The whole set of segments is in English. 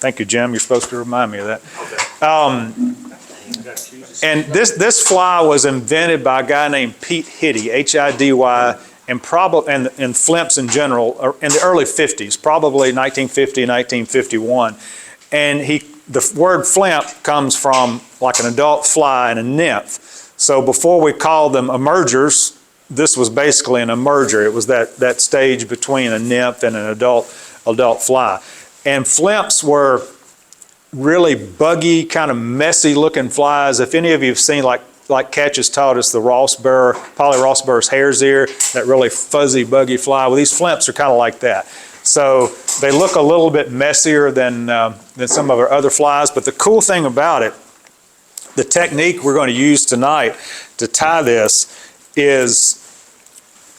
Thank you, Jim. You're supposed to remind me of that. And this fly was invented by a guy named Pete Hidy, Hidy, and Flymphs in general in the early 50s, probably 1950, 1951. And the word Flymph comes from like an adult fly and a nymph. So before we called them emergers, this was basically an emerger. It was that stage between a nymph and an adult fly. And Flymphs were really buggy, kind of messy looking flies. If any of you have seen, like Catch has taught us, the Polly Rossburr's hare's ear, that really fuzzy, buggy fly. Well, these Flymphs are kind of like that. So they look a little bit messier than some of our other flies. But the cool thing about it, the technique we're going to use tonight to tie this is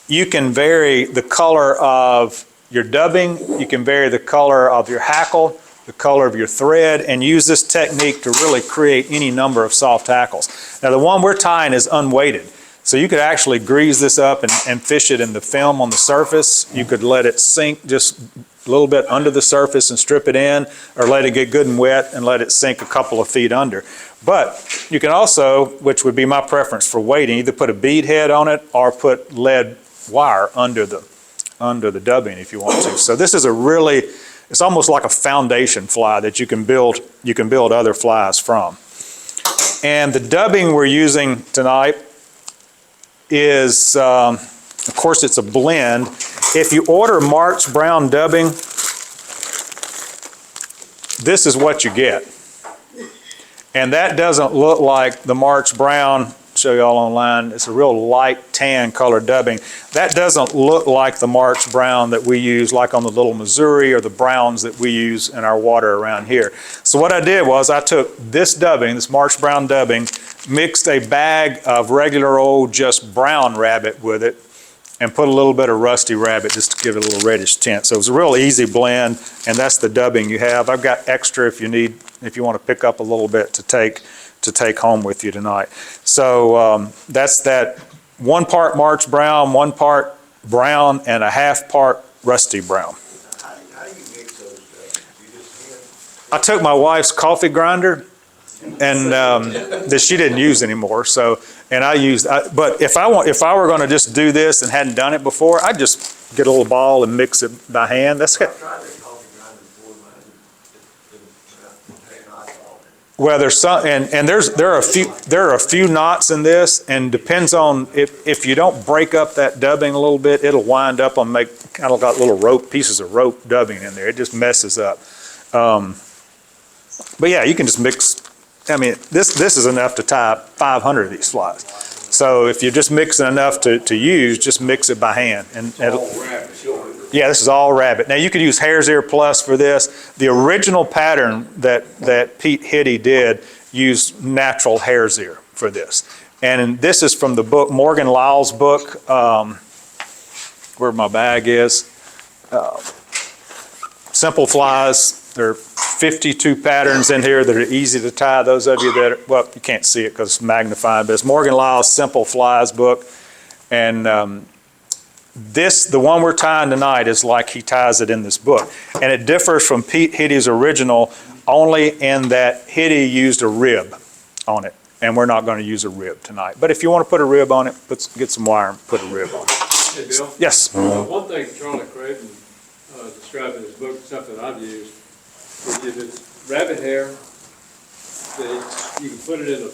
you can vary the color of your dubbing, you can vary the color of your hackle, the color of your thread, and use this technique to really create any number of soft hackles. Now the one we're tying is unweighted. So you could actually grease this up and fish it in the film on the surface. You could let it sink just a little bit under the surface and strip it in, or let it get good and wet and let it sink a couple of feet under. But you can also, which would be my preference for weighting, either put a bead head on it or put lead wire under the dubbing if you want to. So this is it's almost like a foundation fly that you can build other flies from. And the dubbing we're using tonight is, of course, it's a blend. If you order March Brown dubbing, this is what you get. And that doesn't look like the March Brown. Show you all online. It's a real light tan color dubbing. That doesn't look like the March Brown that we use like on the Little Missouri or the browns that we use in our water around here. So what I did was I took this dubbing, this March Brown dubbing, mixed a bag of regular old just brown rabbit with it, and put a little bit of rusty rabbit just to give it a little reddish tint. So it was a real easy blend, and that's the dubbing you have. I've got extra if you want to pick up a little bit to take home with you tonight. So that's that 1 part March Brown, 1 part brown, and a half part rusty brown. How do you mix those? I took my wife's coffee grinder, and that she didn't use anymore. So, and but if I were going to just do this and hadn't done it before, I'd just get a little ball and mix it by hand. That's good. Well, there's some, and there are a few knots in this, and depends on if you don't break up that dubbing a little bit, it'll wind up on kind of got little pieces of rope dubbing in there. It just messes up. But yeah, you can just mix. I mean, this is enough to tie 500 of these flies. So if you're just mixing enough to use, just mix it by hand, and yeah, this is all rabbit. Now you could use hare's ear plus for this. The original pattern that Pete Hidy did used natural hare's ear for this. And this is from the book, Morgan Lyle's book, where my bag is. Simple flies. There are 52 patterns in here that are easy to tie. Those of you that are, well, you can't see it because it's magnified, but it's Morgan Lyle's Simple Flies book. And the one we're tying tonight is like he ties it in this book. And it differs from Pete Hidy's original only in that Hidy used a rib on it. And we're not going to use a rib tonight. But if you want to put a rib on it, get some wire and put a rib on it. Hey, Bill? Yes? One thing Charlie Craven described in his book, something I've used, is if it's rabbit hair, you can put it in a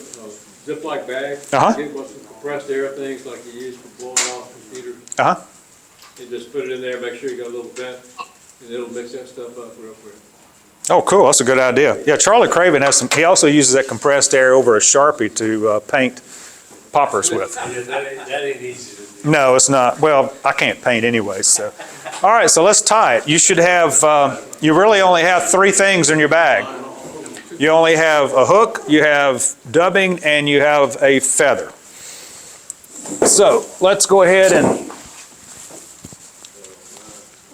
Ziploc bag. Get one of the compressed air things like you use for blowing off computers. And just put it in there, make sure you got a little vent, and it'll mix that stuff up real quick. Oh, cool. That's a good idea. Yeah, Charlie Craven he also uses that compressed air over a Sharpie to paint poppers with. That ain't easy to do. No, it's not. Well, I can't paint anyway, so. All right, so let's tie it. You should have, you really only have 3 things in your bag. You only have a hook, you have dubbing, and you have a feather. So let's go ahead and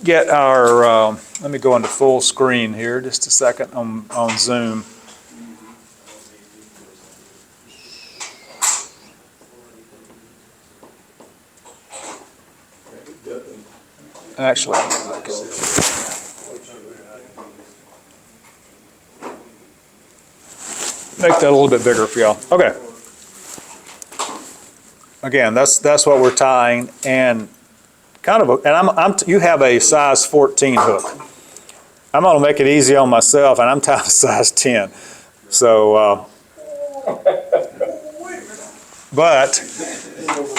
get our, let me go into full screen here just a second on Zoom. Actually, make that a little bit bigger for y'all. Okay. Again, that's what we're tying, and kind of, you have a size 14 hook. I'm going to make it easy on myself, and I'm tying a size 10. So, but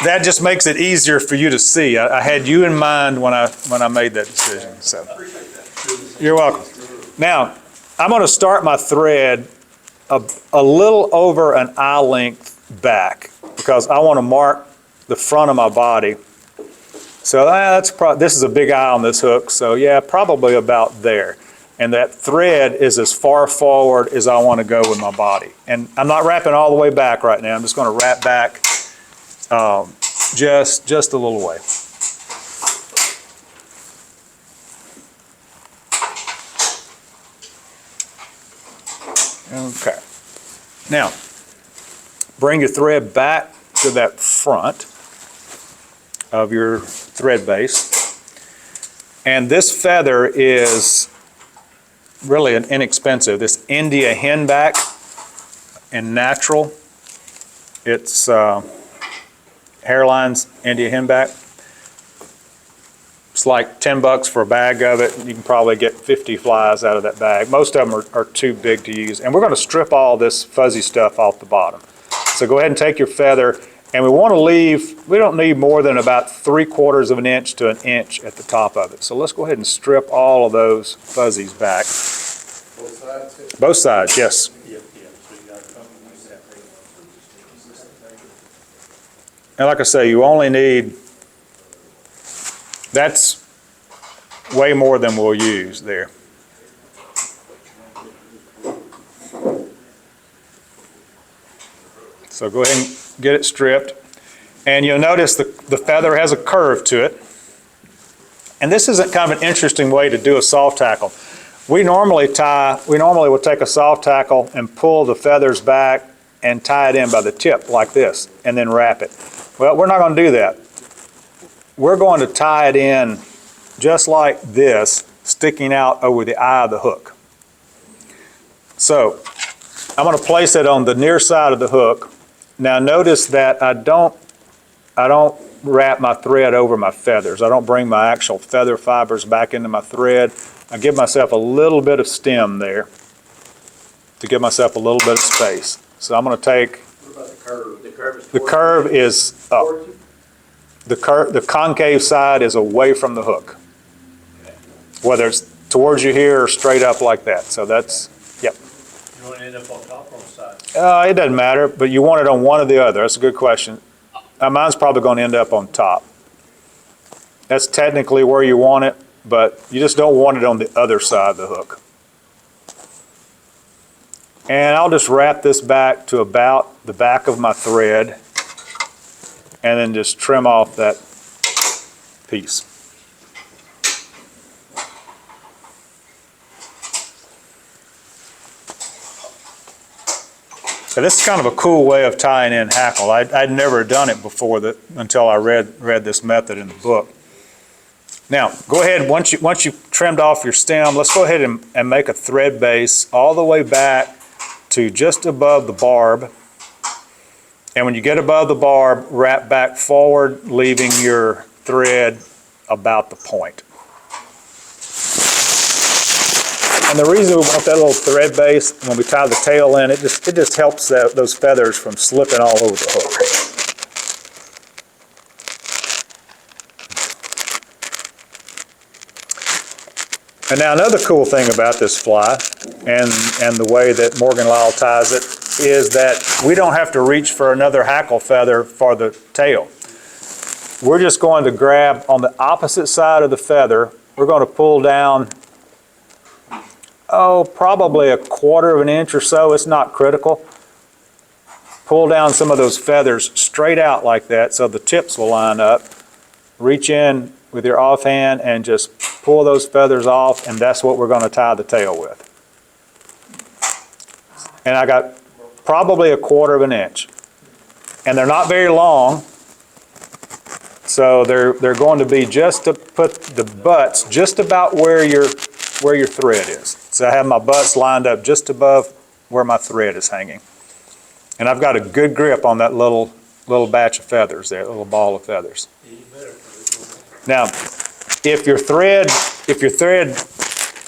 that just makes it easier for you to see. I had you in mind when I made that decision. So, you're welcome. Now, I'm going to start my thread a little over an eye length back because I want to mark the front of my body. So this is a big eye on this hook. So yeah, probably about there. And that thread is as far forward as I want to go with my body. And I'm not wrapping all the way back right now. I'm just going to wrap back just a little way. Okay. Now, bring your thread back to that front of your thread base. And this feather is really an inexpensive. This India henback and natural. It's Hareline's India henback. It's like $10 for a bag of it. You can probably get 50 flies out of that bag. Most of them are too big to use. And we're going to strip all this fuzzy stuff off the bottom. So go ahead and take your feather, and we want to leave, we don't need more than about 3/4 of an inch to an inch at the top of it. So let's go ahead and strip all of those fuzzies back. Both sides? Both sides, yes. And like I say, you only need, that's way more than we'll use there. So go ahead and get it stripped. And you'll notice the feather has a curve to it. And this is kind of an interesting way to do a soft tackle. We normally will take a soft tackle and pull the feathers back and tie it in by the tip like this and then wrap it. Well, we're not going to do that. We're going to tie it in just like this, sticking out over the eye of the hook. So I'm going to place it on the near side of the hook. Now notice that I don't wrap my thread over my feathers. I don't bring my actual feather fibers back into my thread. I give myself a little bit of stem there to give myself a little bit of space. So I'm going to take, What about the curve? the curve is up. The concave side is away from the hook. Whether it's towards you here or straight up like that. So that's, yep. You want to end up on top or on the side? It doesn't matter, but you want it on one or the other. That's a good question. Mine's probably going to end up on top. That's technically where you want it, but you just don't want it on the other side of the hook. And I'll just wrap this back to about the back of my thread and then just trim off that piece. So this is kind of a cool way of tying in hackle. I'd never done it before until I read this method in the book. Now, go ahead, once you've trimmed off your stem, let's go ahead and make a thread base all the way back to just above the barb. And when you get above the barb, wrap back forward, leaving your thread about the point. And the reason we want that little thread base, when we tie the tail in, it just helps those feathers from slipping all over the hook. And now another cool thing about this fly, and the way that Morgan Lyle ties it, is that we don't have to reach for another hackle feather for the tail. We're just going to grab on the opposite side of the feather, we're going to pull down, probably 1/4 of an inch or so. It's not critical. Pull down some of those feathers straight out like that so the tips will line up. Reach in with your offhand and just pull those feathers off, and that's what we're going to tie the tail with. And I got probably 1/4 of an inch. And they're not very long, so they're going to be just to put the butts just about where your thread is. So I have my butts lined up just above where my thread is hanging. And I've got a good grip on that little batch of feathers there, little ball of feathers. Now, if your thread,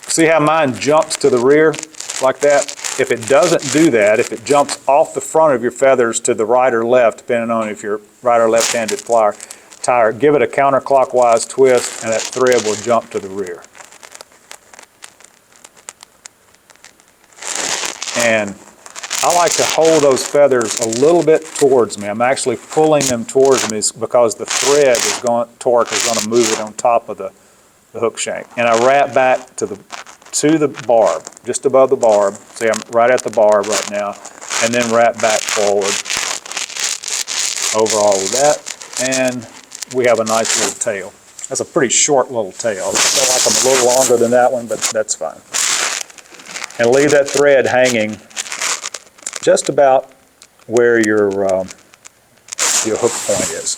see how mine jumps to the rear like that? If it doesn't do that, if it jumps off the front of your feathers to the right or left, depending on if you're right or left-handed tire, give it a counterclockwise twist and that thread will jump to the rear. And I like to hold those feathers a little bit towards me. I'm actually pulling them towards me because the thread is torque is going to move it on top of the hook shank. And I wrap back to the barb, just above the barb. See, I'm right at the barb right now. And then wrap back forward over all of that. And we have a nice little tail. That's a pretty short little tail. I feel like I'm a little longer than that one, but that's fine. And leave that thread hanging just about where your hook point is.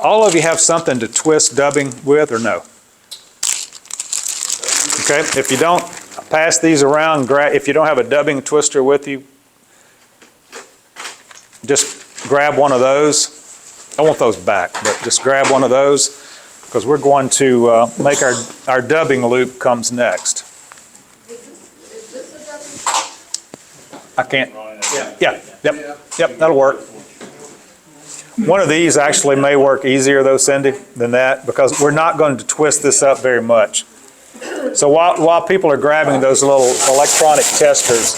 All of you have something to twist dubbing with or no? Okay, if you don't, pass these around. If you don't have a dubbing twister with you, just grab one of those. I want those back, but just grab one of those because we're going to make our dubbing loop comes next. Is this a dubbing? I can't. Yeah. Yep. That'll work. One of these actually may work easier though, Cindy, than that because we're not going to twist this up very much. So while people are grabbing those little electronic testers,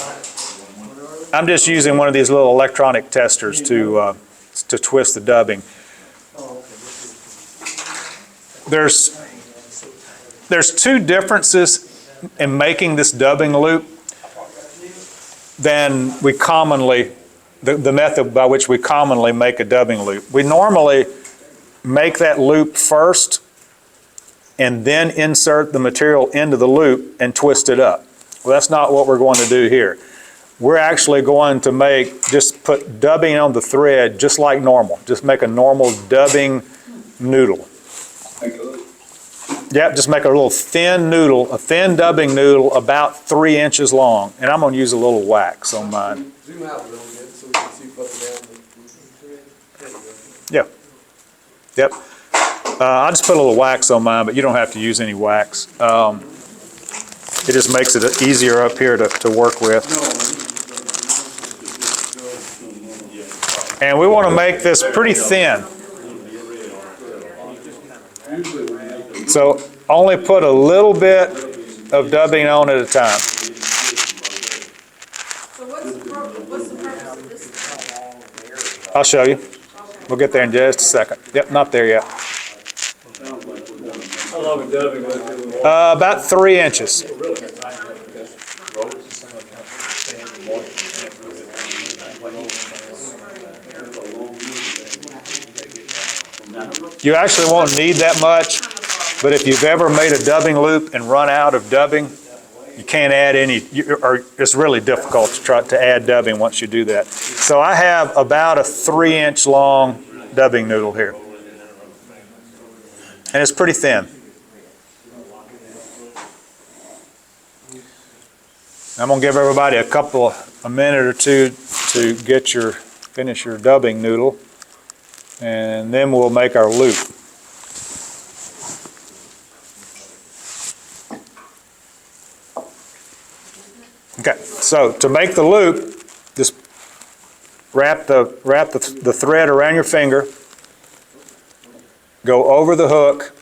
I'm just using one of these little electronic testers to twist the dubbing. There's two differences in making this dubbing loop than we commonly, the method by which we commonly make a dubbing loop. We normally make that loop first and then insert the material into the loop and twist it up. Well, that's not what we're going to do here. We're actually going to just put dubbing on the thread just like normal. Just make a normal dubbing noodle. Yep, just make a little thin noodle, a thin dubbing noodle about 3 inches long. And I'm going to use a little wax on mine. Zoom out a little bit so we can see further down the thread. Yeah. Yep. I just put a little wax on mine, but you don't have to use any wax. It just makes it easier up here to work with. And we want to make this pretty thin. So only put a little bit of dubbing on at a time. So what's the purpose of this? I'll show you. We'll get there in just a second. Yep, not there yet. How long a dubbing was it? About 3 inches. You actually won't need that much, but if you've ever made a dubbing loop and run out of dubbing, you can't add any, or it's really difficult to try to add dubbing once you do that. So I have about a 3-inch long dubbing noodle here. And it's pretty thin. I'm going to give everybody a minute or two to finish your dubbing noodle, and then we'll make our loop. Okay, so to make the loop, just wrap the thread around your finger, go over the hook,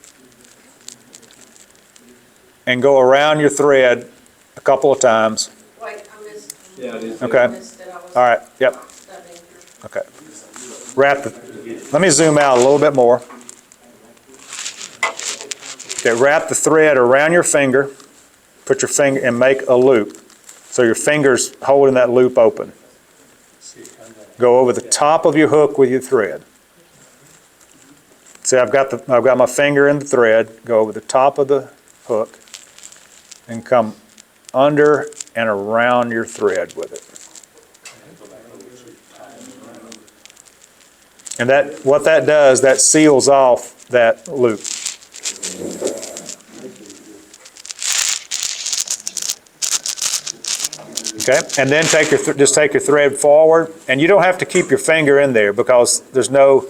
and go around your thread a couple of times. Wait, I missed. Yeah, it is. Okay. I missed it. I was All right. Yep. dubbing. Okay. Let me zoom out a little bit more. Okay, wrap the thread around your finger, put your finger and make a loop. So your finger's holding that loop open. Go over the top of your hook with your thread. See, I've got my finger in the thread, go over the top of the hook and come under and around your thread with it. And what that does, that seals off that loop. Okay, and then just take your thread forward, and you don't have to keep your finger in there because there's no,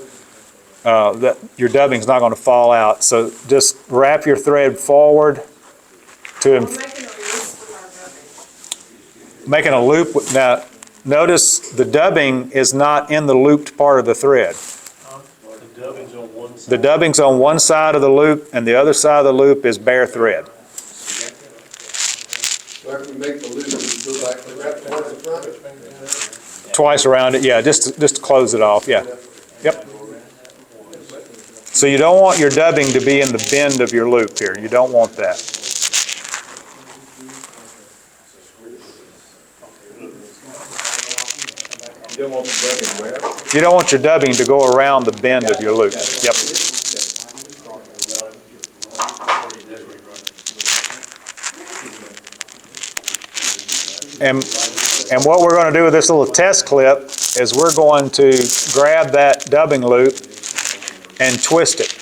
your dubbing's not going to fall out. So just wrap your thread forward to We're making a loop with our dubbing. making a loop. Now, notice the dubbing is not in the looped part of the thread. The dubbing's on one side. The dubbing's on one side of the loop, and the other side of the loop is bare thread. So after we make the loop, we go back and wrap it towards the front. Twice around it, yeah, just to close it off, yeah. Yep. So you don't want your dubbing to be in the bend of your loop here. You don't want that. You don't want the dubbing wrapped. You don't want your dubbing to go around the bend of your loop. Yep. And what we're going to do with this little test clip is we're going to grab that dubbing loop and twist it.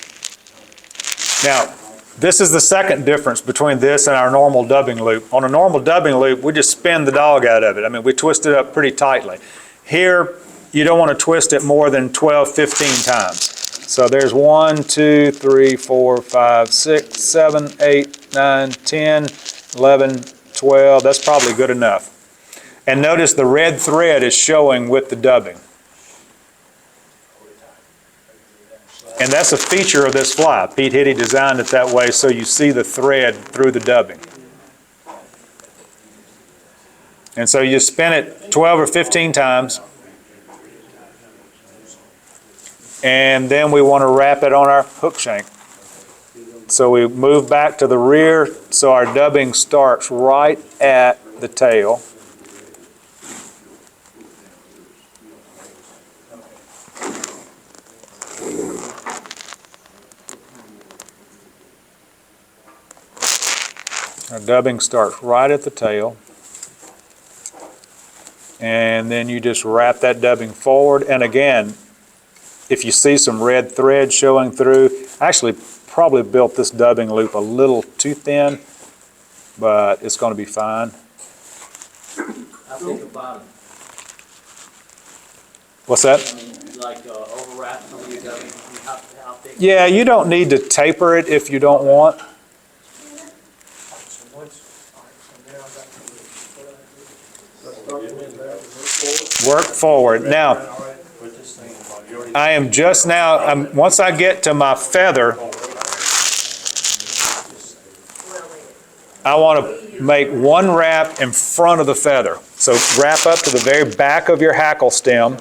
Now, this is the second difference between this and our normal dubbing loop. On a normal dubbing loop, we just spin the dog out of it. I mean, we twist it up pretty tightly. Here, you don't want to twist it more than 12, 15 times. So there's 1, 2, 3, 4, 5, 6, 7, 8, 9, 10, 11, 12. That's probably good enough. And notice the red thread is showing with the dubbing. And that's a feature of this fly. Pete Hidy designed it that way so you see the thread through the dubbing. And so you spin it 12 or 15 times. And then we want to wrap it on our hook shank. So we move back to the rear so our dubbing starts right at the tail. Our dubbing starts right at the tail. And then you just wrap that dubbing forward. And again, if you see some red thread showing through, I actually probably built this dubbing loop a little too thin, but it's going to be fine. I think about What's that? like overwrap some of your dubbing. How thick? Yeah, you don't need to taper it if you don't want. Work forward. Now, I am just now, once I get to my feather, I want to make one wrap in front of the feather. So wrap up to the very back of your hackle stem,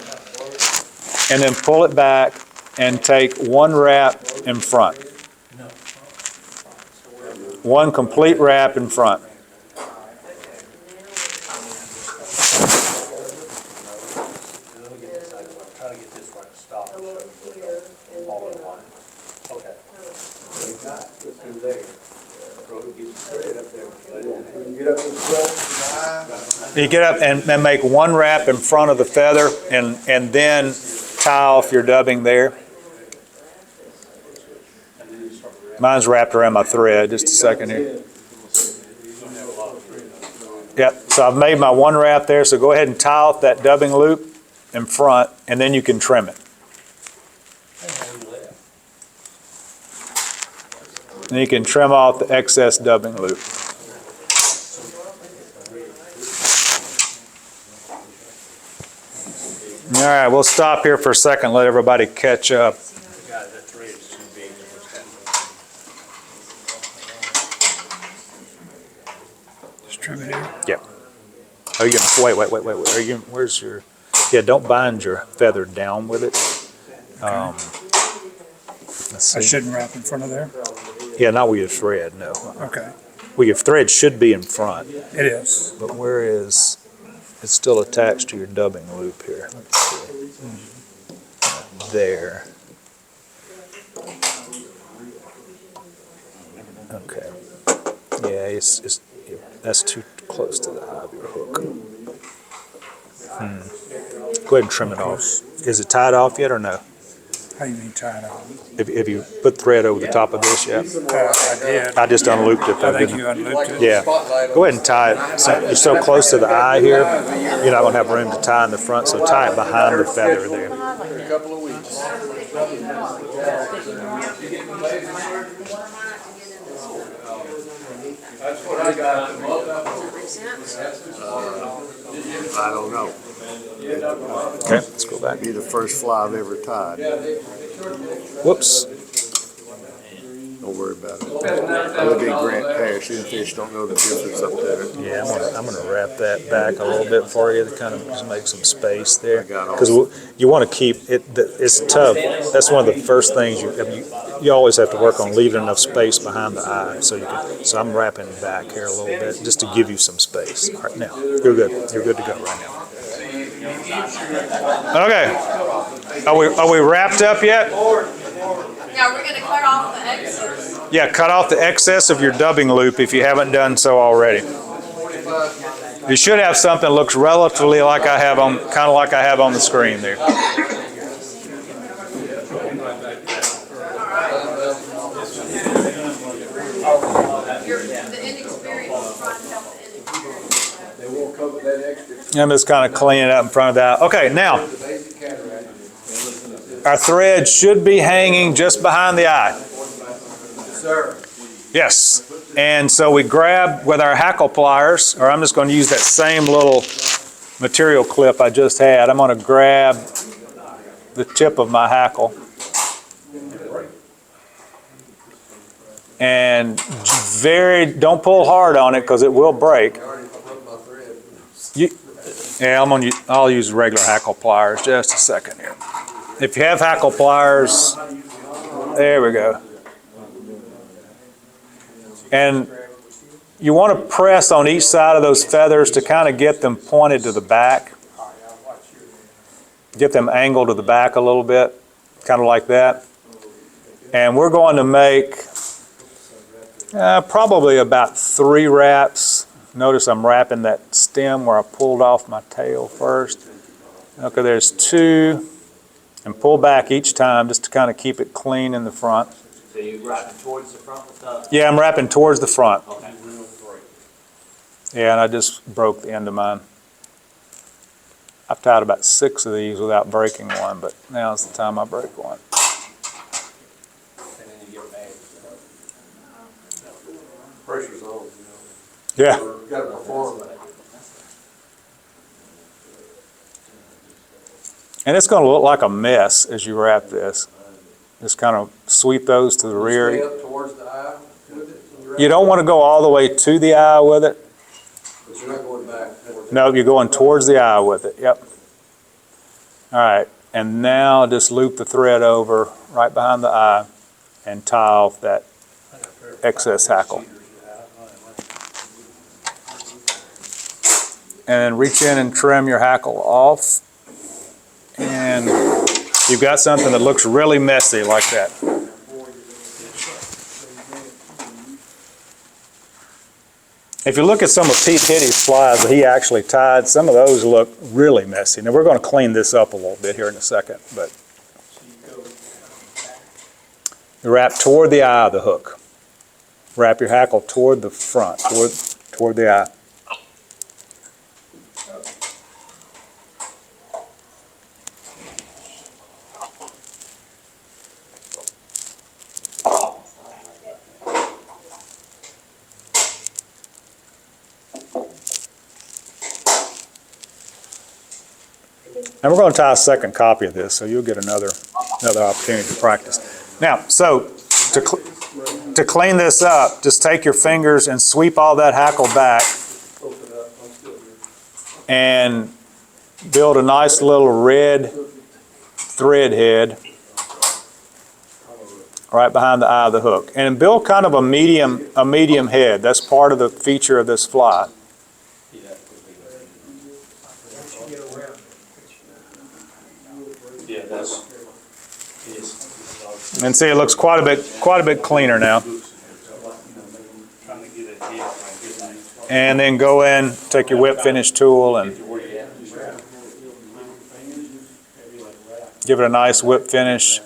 and then pull it back and take one wrap in front. One complete wrap in front. Try to get this right, stop. All in line. Okay. You get up and make one wrap in front of the feather, and then tie off your dubbing there. Mine's wrapped around my thread. Just a second here. Yep, so I've made my one wrap there, so go ahead and tie off that dubbing loop in front, and then you can trim it. And you can trim off the excess dubbing loop. All right, we'll stop here for a second, let everybody catch up. The thread is too big. Just trim it here. Yep. Are you gonna, wait. Are you, where's your, yeah, don't bind your feather down with it. Let's I see. shouldn't wrap in front of there? Yeah, not with your thread, no. Okay, Well, your thread should be in front, it is. but where is, it's still attached to your dubbing loop here. Let's see. There. Okay. Yeah, it's that's too close to the eye of your hook. Go ahead and trim it off. Is it tied off yet or no? How do you mean tie it on? Have you put thread over the top of this yet? I did. I just unlooped it though, I think didn't you I? unlooped it. Yeah. Go ahead and tie it. So you're so close to the eye here, you're not going to have room to tie in the front, so tie it behind the feather there. In a couple of weeks. That's what I got. I don't know. Okay, let's go back. Be the first fly I've ever tied. Whoops. Don't worry about it. That would be Grant Pash. Even fish don't know the difference up there. Yeah, I'm gonna wrap that back a little bit for you to kind of just make some space there. I got all- Because you want to keep it, it's tough. That's one of the first things you always have to work on leaving enough space behind the eye. So I'm wrapping back here a little bit just to give you some space. All right, now, you're good. You're good to go right now. Okay. Are we wrapped up yet? Now, we're gonna cut off the excess. Yeah, cut off the excess of your dubbing loop if you haven't done so already. You should have something that looks relatively like I have on, kind of like I have on the screen there. The inexperienced is trying to help the inexperienced. They won't cover that extra. I'm just kind of cleaning it up in front of that. Okay, now, Basic cataract. our thread should be hanging just behind the eye. Sir. Yes. And so we grab with our hackle pliers, or I'm just going to use that same little material clip I just had. I'm going to grab the tip of my hackle. And don't pull hard on it because it will break. I already broke my thread. Yeah, I'll use regular hackle pliers. Just a second here. If you have hackle pliers, there we go. And you want to press on each side of those feathers to kind of get them pointed to the back. Get them angled to the back a little bit, kind of like that. And we're going to make probably about 3 wraps. Notice I'm wrapping that stem where I pulled off my tail first. Okay, there's 2. And pull back each time just to kind of keep it clean in the front. So you wrap it towards the front with the... Yeah, I'm wrapping towards the front. Okay. Yeah, and I just broke the end of mine. I've tied about 6 of these without breaking one, but now's the time I break one. And then you get mad. Pressure's on, Yeah. You gotta perform that. And it's going to look like a mess as you wrap this. Just kind of sweep those to the Stay rear. up towards the eye with it. when you're You don't want to go all the way to the eye with it. But you're not going back. towards the No, eye. you're going towards the eye with it. Yep. All right. And now just loop the thread over right behind the eye and tie off that excess hackle. And then reach in and trim your hackle off. And you've got something that looks really messy like that. If you look at some of Pete Hidy's flies that he actually tied, some of those look really messy. Now we're going to clean this up a little bit here in a second, but you wrap toward the eye of the hook. Wrap your hackle toward the front, toward the eye. And we're going to tie a second copy of this, so you'll get another opportunity to practice. Now, so to clean this up, just take your fingers and sweep all that hackle back and build a nice little red thread head right behind the eye of the hook. And build kind of a medium head. That's part of the feature of this fly. Yeah, that's. And see, it looks quite a bit cleaner now. And then go in, take your whip finish tool and give it a nice whip finish.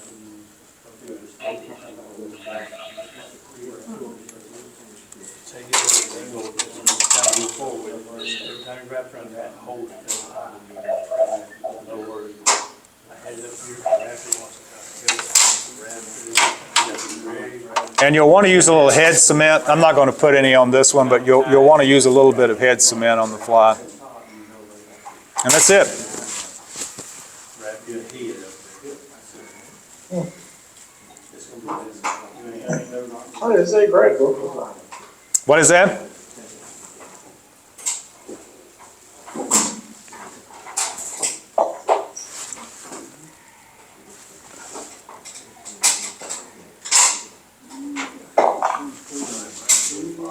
string wrapped around that and hold it. No worries. I had it up here, wrapped it once. And you'll want to use a little head cement. I'm not going to put any on this one, but you'll want to use a little bit of head cement on the fly. And that's it. Wrap your head up. Oh, this ain't great, bro. What is that?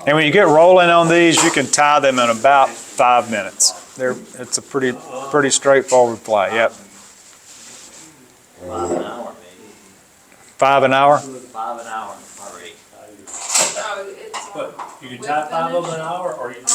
And when you get rolling on these, you can tie them in about 5 minutes. It's a pretty straightforward fly. Yep. 5 an hour, maybe. 5 an hour. 5 an hour already. So it's. But you can tie 5 of them an hour, or you can